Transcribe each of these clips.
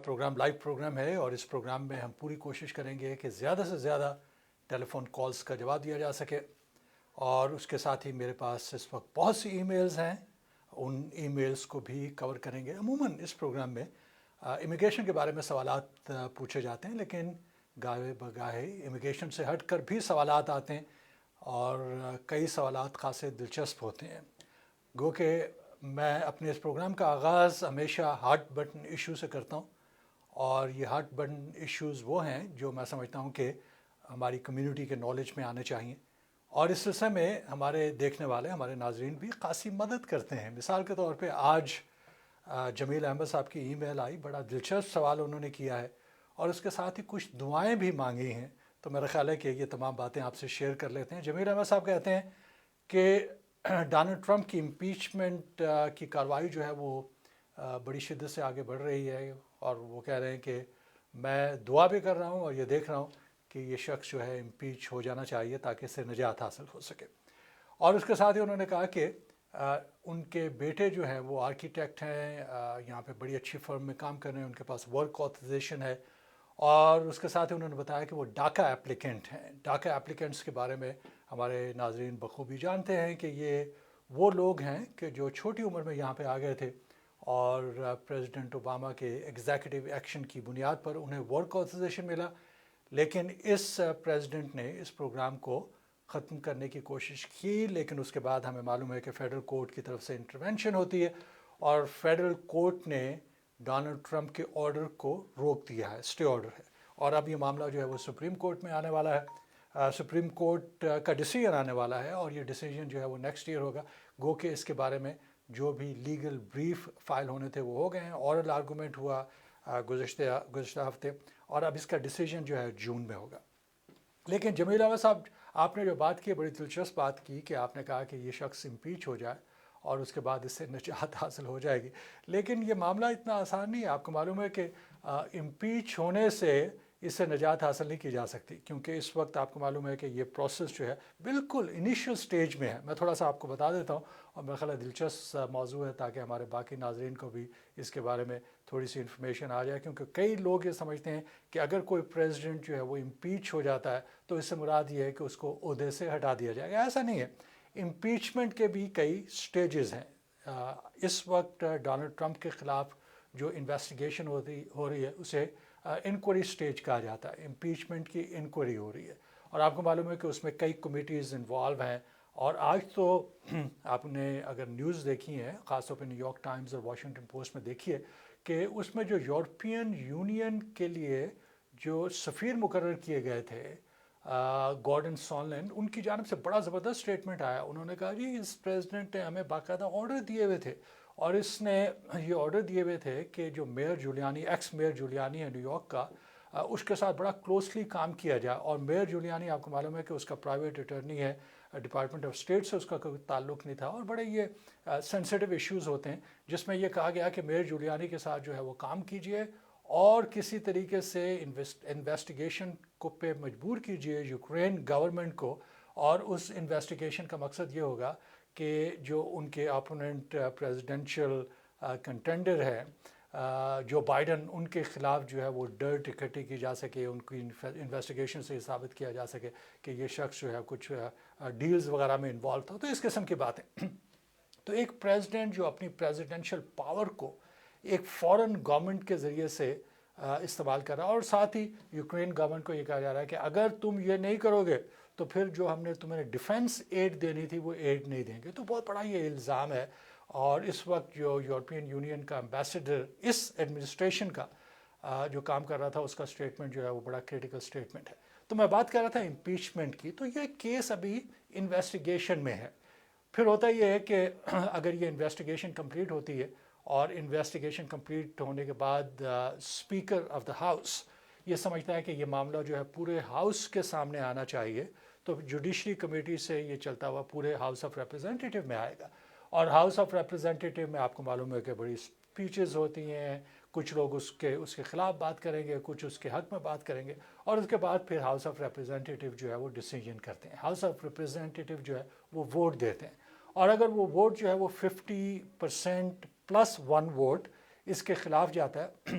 Programme live programme ہے اور اس programme میں ہم پوری کوشش کریں گے کہ زیادہ سے زیادہ ٹیلی فون کالز کا جواب دیا جا سکے، اور اس کے ساتھ ہی میرے پاس اس وقت بہت سی ای میلز ہیں، ان ای میلز کو بھی کور کریں گے۔ عموماً اس پروگرام میں امیگریشن کے بارے میں سوالات پوچھے جاتے ہیں، لیکن گاہے بگاہے امیگریشن سے ہٹ کر بھی سوالات آتے ہیں اور کئی سوالات خاصے دلچسپ ہوتے ہیں۔ گو کہ میں اپنے اس پروگرام کا آغاز ہمیشہ ہاٹ بٹن ایشو سے کرتا ہوں، اور یہ ہاٹ بٹن ایشوز وہ ہیں جو میں سمجھتا ہوں کہ ہماری کمیونٹی کے نالج میں آنے چاہیے، اور اس سلسلے میں ہمارے دیکھنے والے ہمارے ناظرین بھی خاصی مدد کرتے ہیں۔ مثال کے طور پہ آج جمیل احمد صاحب کی ای میل آئی، بڑا دلچسپ سوال انہوں نے کیا ہے اور اس کے ساتھ ہی کچھ دعائیں بھی مانگی ہیں، تو میرا خیال ہے کہ یہ تمام باتیں آپ سے شیئر کر لیتے ہیں۔ جمیل احمد صاحب کہتے ہیں کہ ڈونلڈ ٹرمپ کی امپیچمنٹ کی کارروائی جو ہے وہ بڑی شدت سے آگے بڑھ رہی ہے، اور وہ کہہ رہے ہیں کہ میں دعا بھی کر رہا ہوں اور یہ دیکھ رہا ہوں کہ یہ شخص جو ہے امپیچ ہو جانا چاہیے تاکہ اس سے نجات حاصل ہو سکے۔ اور اس کے ساتھ ہی انہوں نے کہا کہ ان کے بیٹے جو ہیں وہ آرکیٹیکٹ ہیں، یہاں پہ بڑی اچھی فرم میں کام کر رہے ہیں، ان کے پاس ورک آتھرائزیشن ہے، اور اس کے ساتھ ہی انہوں نے بتایا کہ وہ ڈاکا اپلیکنٹ ہیں۔ ڈاکا اپلیکنٹس کے بارے میں ہمارے ناظرین بخوبی جانتے ہیں کہ یہ وہ لوگ ہیں کہ جو چھوٹی عمر میں یہاں پہ آ گئے تھے، اور پریزیڈنٹ اوباما کے ایگزیکٹو ایکشن کی بنیاد پر انہیں ورک آتھرائزیشن ملا، لیکن اس پریزیڈنٹ نے اس پروگرام کو ختم کرنے کی کوشش کی، لیکن اس کے بعد ہمیں معلوم ہے کہ فیڈرل کورٹ کی طرف سے انٹرونشن ہوتی ہے، اور فیڈرل کورٹ نے ڈونلڈ ٹرمپ کے آرڈر کو روک دیا ہے، اسٹے آرڈر ہے، اور اب یہ معاملہ جو ہے وہ سپریم کورٹ میں آنے والا ہے، سپریم کورٹ کا ڈیسیجن آنے والا ہے، اور یہ ڈیسیجن جو ہے وہ نیکسٹ ایئر ہوگا۔ گو کہ اس کے بارے میں جو بھی لیگل بریف فائل ہونے تھے وہ ہو گئے ہیں، اورل آرگومنٹ ہوا گزشتہ ہفتے، اور اب اس کا ڈیسیجن جو ہے جون میں ہوگا۔ لیکن جمیل احمد صاحب، آپ نے جو بات کی بڑی دلچسپ بات کی کہ آپ نے کہا کہ یہ شخص امپیچ ہو جائے اور اس کے بعد اس سے نجات حاصل ہو جائے گی، لیکن یہ معاملہ اتنا آسان نہیں ہے۔ آپ کو معلوم ہے کہ امپیچ ہونے سے اس سے نجات حاصل نہیں کی جا سکتی، کیونکہ اس وقت آپ کو معلوم ہے کہ یہ پروسیس جو ہے بالکل انیشیل سٹیج میں ہے۔ میں تھوڑا سا آپ کو بتا دیتا ہوں، اور میرا خیال ہے دلچسپ موضوع ہے تاکہ ہمارے باقی ناظرین کو بھی اس کے بارے میں تھوڑی سی انفارمیشن آ جائے، کیونکہ کئی لوگ یہ سمجھتے ہیں کہ اگر کوئی پریزیڈنٹ جو ہے وہ امپیچ ہو جاتا ہے تو اس سے مراد یہ ہے کہ اس کو عہدے سے ہٹا دیا جائے گا۔ ایسا نہیں ہے، امپیچمنٹ کے بھی کئی سٹیجز ہیں۔ اس وقت ڈونلڈ ٹرمپ کے خلاف جو انویسٹیگیشن ہو رہی ہے اسے انکوائری سٹیج کہا جاتا ہے، امپیچمنٹ کی انکوائری ہو رہی ہے، اور آپ کو معلوم ہے کہ اس میں کئی کمیٹیز انوالو ہیں، اور آج تو آپ نے اگر نیوز دیکھی ہے، خاص طور پہ نیو یارک ٹائمز اور واشنگٹن پوسٹ میں دیکھیے کہ اس میں جو یورپین یونین کے لیے جو سفیر مقرر کیے گئے تھے گارڈن سونلینڈ، ان کی جانب سے بڑا زبردست اسٹیٹمنٹ آیا۔ انہوں نے کہا جی اس پریزیڈنٹ نے ہمیں باقاعدہ آرڈر دیے ہوئے تھے، اور اس نے یہ آرڈر دیے ہوئے تھے کہ جو میئر جولیانی، ایکس میئر جولیانی ہے نیو یارک کا، اس کے ساتھ بڑا کلوزلی کام کیا جائے، اور میئر جولیانی آپ کو معلوم ہے کہ اس کا پرائیویٹ اٹرنی ہے، ڈپارٹمنٹ آف اسٹیٹ سے اس کا کوئی تعلق نہیں تھا، اور بڑے یہ سینسیٹیو ایشوز ہوتے ہیں جس میں یہ کہا گیا کہ میئر جولیانی کے ساتھ جو ہے وہ کام کیجئے، اور کسی طریقے سے انویسٹیگیشن کو پہ مجبور کیجئے یوکرین گورنمنٹ کو، اور اس انویسٹیگیشن کا مقصد یہ ہوگا کہ جو ان کے اپوننٹ پریزیڈنشل کنٹینڈر ہے جو بائیڈن، ان کے خلاف جو ہے وہ ڈرٹ اکٹھی کی جا سکے، ان کی انویسٹیگیشن سے یہ ثابت کیا جا سکے کہ یہ شخص جو ہے کچھ ڈیلز وغیرہ میں انوالو تھا، تو اس قسم کی باتیں۔ تو ایک پریزیڈنٹ جو اپنی پریزیڈنشل پاور کو ایک فورن گورنمنٹ کے ذریعے سے استعمال کر رہا ہے، اور ساتھ ہی یوکرین گورنمنٹ کو یہ کہا جا رہا ہے کہ اگر تم یہ نہیں کرو گے تو پھر جو ہم نے تمہیں ڈیفنس ایڈ دینی تھی وہ ایڈ نہیں دیں گے۔ تو بہت بڑا یہ الزام ہے، اور اس وقت جو یورپین یونین کا امبیسڈر اس ایڈمنسٹریشن کا جو کام کر رہا تھا، اس کا اسٹیٹمنٹ جو ہے وہ بڑا کریٹیکل اسٹیٹمنٹ ہے۔ تو میں بات کر رہا تھا امپیچمنٹ کی، تو یہ کیس ابھی انویسٹیگیشن میں ہے۔ پھر ہوتا یہ ہے کہ اگر یہ انویسٹیگیشن کمپلیٹ ہوتی ہے، اور انویسٹیگیشن کمپلیٹ ہونے کے بعد اسپیکر آف دا ہاؤس یہ سمجھتا ہے کہ یہ معاملہ جو ہے پورے ہاؤس کے سامنے آنا چاہیے، تو جوڈیشری کمیٹی سے یہ چلتا ہوا پورے ہاؤس آف ریپرزینٹیٹیو میں آئے گا، اور ہاؤس آف ریپرزینٹیٹیو میں آپ کو معلوم ہے کہ بڑی اسپیچز ہوتی ہیں، کچھ لوگ اس کے خلاف بات کریں گے، کچھ اس کے حق میں بات کریں گے، اور اس کے بعد پھر ہاؤس آف ریپرزینٹیٹیو جو ہے وہ ڈیسیجن کرتے ہیں۔ ہاؤس آف ریپرزینٹیٹیو جو ہے وہ ووٹ دیتے ہیں، اور اگر وہ ووٹ جو ہے وہ 50% +1 ووٹ اس کے خلاف جاتا ہے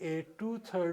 2/3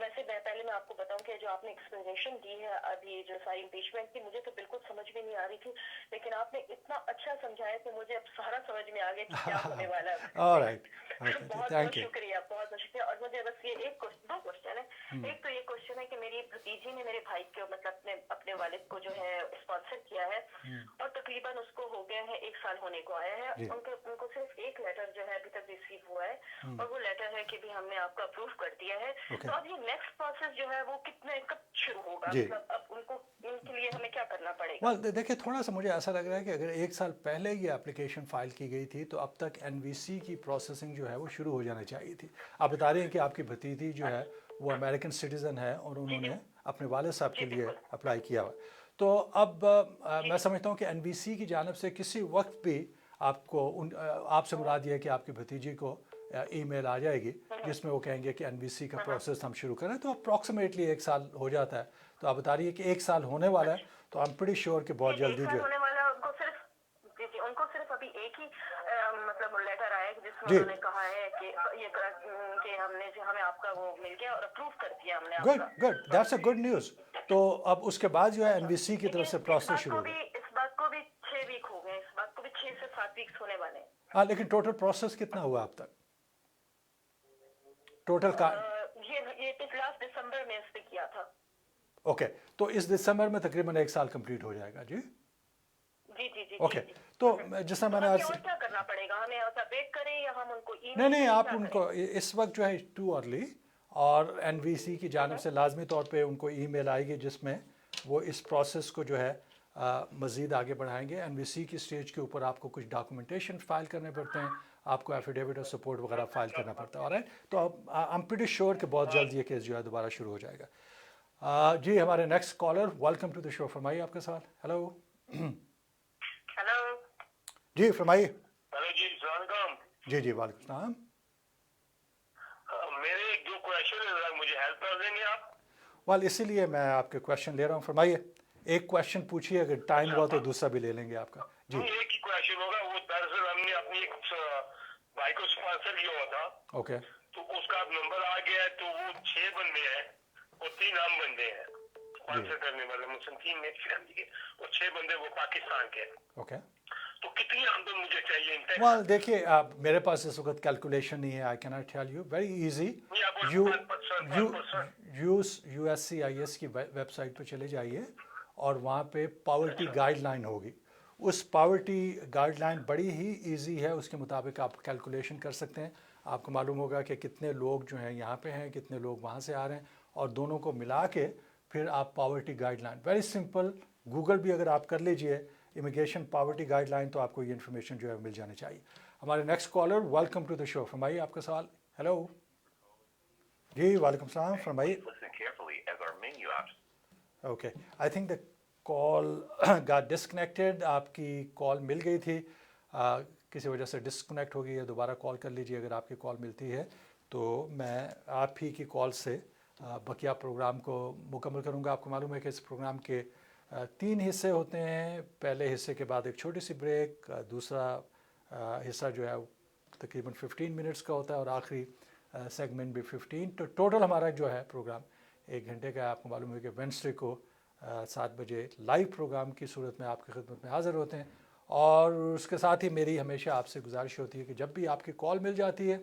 ویسے پہلے میں آپ کو بتاؤں کہ جو آپ نے ایکسپلینیشن دی ہے ابھی جو ساری امپیچمنٹ کی، مجھے تو بالکل سمجھ میں نہیں آ رہی تھی، لیکن آپ نے اتنا اچھا سمجھایا کہ مجھے اب سارا سمجھ میں آ گیا کہ کیا ہونے والا ہے. All right. بہت Okay. بہت Thank you. شکریہ، بہت بہت شکریہ. اور مجھے بس یہ دو کوشچن ہے. ایک تو یہ کوشچن ہے کہ میری بھتیجی نے میرے بھائی کو مطلب اپنے والد کو جو ہے اسپانسر کیا ہے، اور تقریباً اس کو ہو گیا ہے 1 سال ہونے کو آیا ہے. ان کو صرف ایک لیٹر جو ہے ابھی تک ریسیو ہوا ہے، اور وہ لیٹر ہے کہ بھی ہم نے آپ کو اپروو کر دیا ہے. تو اب یہ نیکسٹ پروسیس جو ہے وہ کب شروع ہوگا؟ مطلب اب ان کے لیے ہمیں کیا کرنا پڑے گا؟ دیکھیں، تھوڑا سا مجھے ایسا لگ رہا ہے کہ اگر 1 سال پہلے یہ اپلیکیشن فائل کی گئی تھی تو اب تک NVC کی پروسیسنگ جو ہے وہ شروع ہو جانا چاہیے تھی. آپ بتا رہے ہیں کہ آپ کی بھتیجی جو ہے وہ امریکن سٹیزن ہے اور انہوں نے اپنے والد صاحب کے لیے اپلائی کیا ہوا. تو اب میں سمجھتا ہوں کہ NVC کی جانب سے کسی وقت بھی آپ کو آپ سے مراد یہ ہے کہ آپ کی بھتیجی کو ای میل آ جائے گی جس میں وہ کہیں گے کہ NVC کا پروسیس ہم شروع کریں. تو اپروکسیمیٹلی 1 سال ہو جاتا ہے. تو آپ بتا رہی ہے کہ 1 سال ہونے والا ہے، تو آئی ایم پریٹی شیور کہ بہت جلدی جو ہے ان کو صرف ابھی ایک ہی مطلب لیٹر آیا ہے جس میں انہوں نے کہا ہے کہ ہمیں آپ کا وہ مل گیا اور اپروو کر دیا ہم نے آپ کا. Good that's a good news. تو اب اس کے بعد جو ہے NVC کی طرف سے پروسیس شروع ہوگا. اس بات کو بھی 6 ویک ہو گئے، اس بات کو بھی 6 سے 7 ویکس ہونے والے ہیں. ہاں، لیکن ٹوٹل پروسیس کتنا ہوا اب تک؟ ٹوٹل کا یہ لاسٹ دسمبر میں اس نے کیا تھا. اوکے، تو اس دسمبر میں تقریباً 1 سال کمپلیٹ ہو جائے گا. جی جی. اوکے، تو جس طرح میں نے کیا کرنا پڑے گا؟ ہمیں ویٹ کریں یا ہم ان کو نہیں آپ ان کو اس وقت جو ہے ٹو ارلی، اور NVC کی جانب سے لازمی طور پہ ان کو ای میل آئے گی جس میں وہ اس پروسیس کو جو ہے مزید آگے بڑھائیں گے. NVC کی سٹیج کے اوپر آپ کو کچھ ڈاکومنٹیشن فائل کرنے پڑتے ہیں، آپ کو ایفیڈیوٹ آف سپورٹ وغیرہ فائل کرنا پڑتا ہے. آلرائٹ، تو آئی ایم پریٹی شیور کہ بہت جلد یہ کیس جو ہے دوبارہ شروع ہو جائے گا. جی ہمارے next caller, welcome to the show. فرمائیے آپ کا سوال. ہیلو جی فرمائیے. ہلو جی، السلام علیکم. جی وعلیکم السلام. میرے ایک دو کویشچن ہے، مجھے ہیلپ کر دیں گے آپ؟ اسی لیے میں آپ کے کویشچن لے رہا ہوں. فرمائیے، ایک کویشچن پوچھیے، اگر ٹائم ہوا تو دوسرا بھی لے لیں گے آپ کا. جی ایک ہی کویشچن ہوگا. وہ دراصل ہم نے اپنی ایک بھائی کو اسپانسر کیا ہوا تھا. اوکے. تو اس کا نمبر آ گیا ہے، تو وہ 6 بندے ہیں اور 3 عام بندے ہیں اسپانسر کرنے والے، مسلم 3 میری فیملی کے، اور 6 بندے وہ پاکستان کے. اوکے. تو کتنی آمدن مجھے چاہیے؟ دیکھیے، میرے پاس اس وقت کیلکولیشن نہیں ہے. I can not tell you. Very easy. USCIS کی ویب سائٹ پہ چلے جائیے اور وہاں پہ پاورٹی گائیڈ لائن ہوگی. اس پاورٹی گائیڈ لائن بڑی ہی ایزی ہے، اس کے مطابق آپ کیلکولیشن کر سکتے ہیں. آپ کو معلوم ہوگا کہ کتنے لوگ جو ہیں یہاں پہ ہیں، کتنے لوگ وہاں سے آ رہے ہیں، اور دونوں کو ملا کے پھر آپ poverty guide line, very simple, Google بھی اگر آپ کر لیجئے امیگریشن پاورٹی گائیڈ لائن، تو آپ کو یہ انفارمیشن جو ہے مل جانی چاہیے. ہمارے next caller, welcome to the show. فرمائیے آپ کا سوال. ہیلو جی وعلیکم السلام. فرمائیے. Okay, I think the call got disconnected. آپ کی کال مل گئی تھی، کسی وجہ سے ڈسکنیکٹ ہو گئی ہے. دوبارہ کال کر لیجیے اگر آپ کی کال ملتی ہے تو میں آپ ہی کی کال سے بقیہ پروگرام کو مکمل کروں گا. آپ کو معلوم ہے کہ اس پروگرام کے 3 حصے ہوتے ہیں. پہلے حصے کے بعد ایک چھوٹی سی بریک، دوسرا حصہ جو ہے تقریباً 15 منٹس کا ہوتا ہے، اور آخری سیگمنٹ بھی 15. تو ٹوٹل ہمارا جو ہے پروگرام 1 گھنٹے کا ہے. آپ کو معلوم ہے کہ وینسڈے کو 7 بجے لائیو پروگرام کی صورت میں آپ کی خدمت میں حاضر ہوتے ہیں. اور اس کے ساتھ ہی میری ہمیشہ آپ سے گزارش ہوتی ہے کہ جب بھی آپ کی کال مل جاتی ہے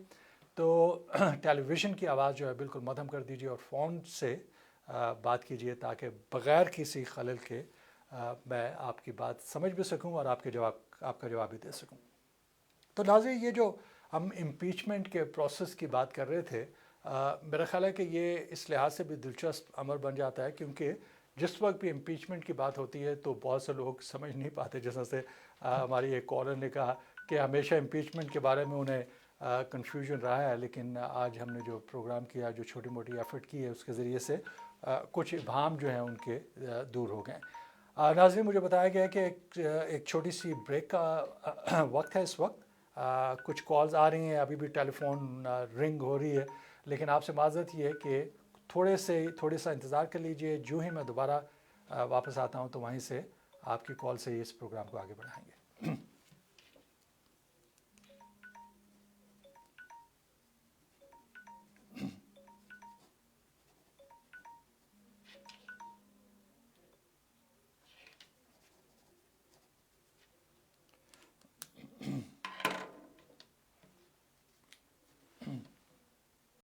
تو ٹیلی ویژن کی آواز جو ہے بالکل مدھم کر دیجیے اور فون سے بات کیجیے، تاکہ بغیر کسی خلل کے میں آپ کی بات سمجھ بھی سکوں اور آپ کا جواب بھی دے سکوں. تو ناظرین، یہ جو ہم امپیچمنٹ کے پروسیس کی بات کر رہے تھے، میرا خیال ہے کہ یہ اس لحاظ سے بھی دلچسپ عمل بن جاتا ہے، کیونکہ جس وقت بھی امپیچمنٹ کی بات ہوتی ہے تو بہت سے لوگ سمجھ نہیں پاتے. جیسا سے ہماری ایک کالر نے کہا کہ ہمیشہ امپیچمنٹ کے بارے میں انہیں کنفیوژن رہا ہے، لیکن آج ہم نے جو پروگرام کیا، جو چھوٹی موٹی ایفرٹ کی ہے، اس کے ذریعے سے کچھ ابہام جو ہیں ان کے دور ہو گئے. ناظرین، مجھے بتایا گیا کہ ایک چھوٹی سی بریک کا وقت ہے اس وقت. کچھ کالز آ رہی ہیں، ابھی بھی ٹیلی فون رنگ ہو رہی ہے، لیکن آپ سے معذرت یہ ہے کہ تھوڑے سا انتظار کر لیجئے. جو ہی میں دوبارہ واپس آتا ہوں تو وہیں سے آپ کی کال سے اس پروگرام کو آگے بڑھائیں گے.